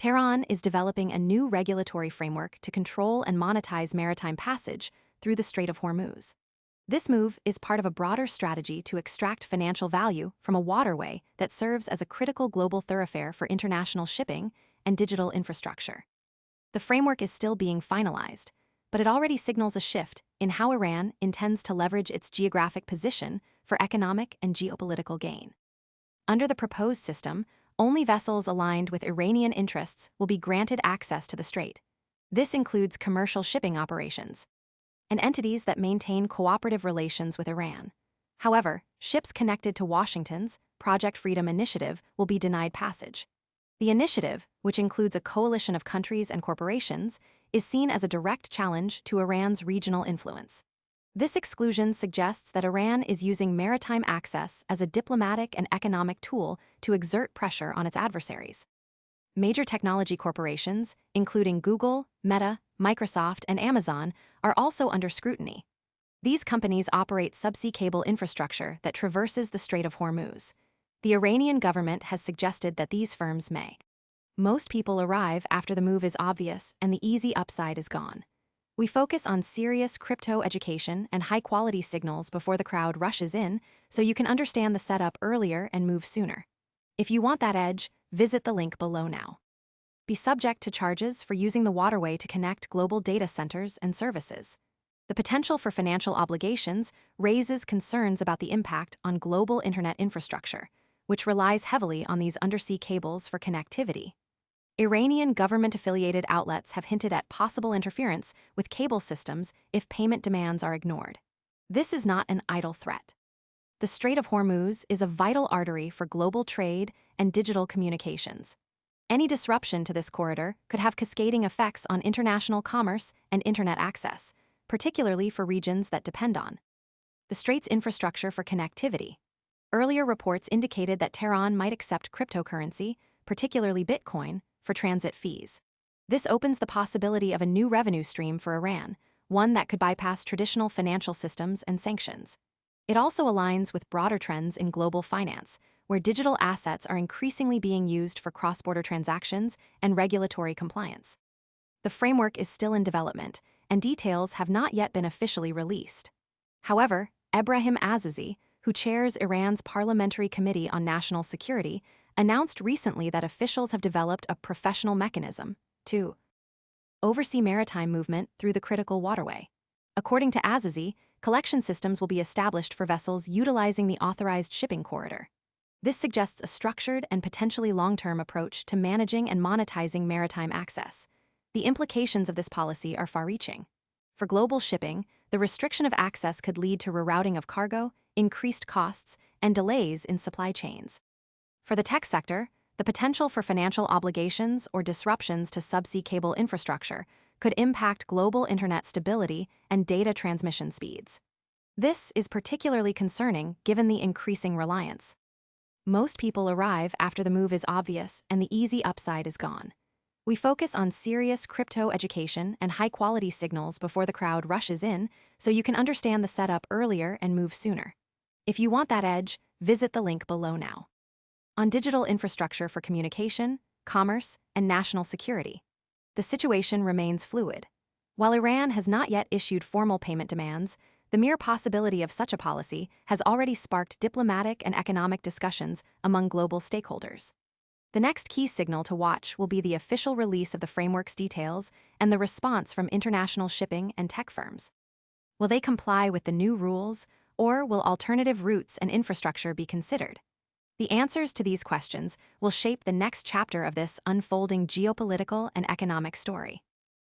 Tehran is developing a new regulatory framework to control and monetize maritime passage through the Strait of Hormuz. This move is part of a broader strategy to extract financial value from a waterway that serves as a critical global thoroughfare for international shipping and digital infrastructure. The framework is still being finalized, but it already signals a shift in how Iran intends to leverage its geographic position for economic and geopolitical gain. Under the proposed system, only vessels aligned with Iranian interests will be granted access to the strait. This includes commercial shipping operations and entities that maintain cooperative relations with Iran. However, ships connected to Washington's Project Freedom Initiative will be denied passage. The initiative, which includes a coalition of countries and corporations, is seen as a direct challenge to Iran's regional influence. This exclusion suggests that Iran is using maritime access as a diplomatic and economic tool to exert pressure on its adversaries. Major technology corporations, including Google, Meta, Microsoft, and Amazon, are also under scrutiny. These companies operate subsea cable infrastructure that traverses the Strait of Hormuz. The Iranian government has suggested that these firms may. Most people arrive after the move is obvious and the easy upside is gone. We focus on serious crypto education and high-quality signals before the crowd rushes in, so you can understand the setup earlier and move sooner. If you want that edge, visit the link below now. Be subject to charges for using the waterway to connect global data centers and services. The potential for financial obligations raises concerns about the impact on global internet infrastructure, which relies heavily on these undersea cables for connectivity. Iranian government-affiliated outlets have hinted at possible interference with cable systems if payment demands are ignored. This is not an idle threat. The Strait of Hormuz is a vital artery for global trade and digital communications. Any disruption to this corridor could have cascading effects on international commerce and internet access, particularly for regions that depend on the strait's infrastructure for connectivity. Earlier reports indicated that Tehran might accept cryptocurrency, particularly Bitcoin, for transit fees. This opens the possibility of a new revenue stream for Iran, one that could bypass traditional financial systems and sanctions. It also aligns with broader trends in global finance, where digital assets are increasingly being used for cross-border transactions and regulatory compliance. The framework is still in development, and details have not yet been officially released. However, Ebrahim Azizi, who chairs Iran's Parliamentary Committee on National Security, announced recently that officials have developed a professional mechanism to oversee maritime movement through the critical waterway. According to Azizi, collection systems will be established for vessels utilizing the authorized shipping corridor. This suggests a structured and potentially long-term approach to managing and monetizing maritime access. The implications of this policy are far-reaching. For global shipping, the restriction of access could lead to rerouting of cargo, increased costs, and delays in supply chains. For the tech sector, the potential for financial obligations or disruptions to subsea cable infrastructure could impact global internet stability and data transmission speeds. This is particularly concerning given the increasing reliance. Most people arrive after the move is obvious and the easy upside is gone. We focus on serious crypto education and high-quality signals before the crowd rushes in, so you can understand the setup earlier and move sooner. If you want that edge, visit the link below now. On digital infrastructure for communication, commerce, and national security, the situation remains fluid. While Iran has not yet issued formal payment demands, the mere possibility of such a policy has already sparked diplomatic and economic discussions among global stakeholders. The next key signal to watch will be the official release of the framework's details and the response from international shipping and tech firms. Will they comply with the new rules, or will alternative routes and infrastructure be considered? The answers to these questions will shape the next chapter of this unfolding geopolitical and economic story.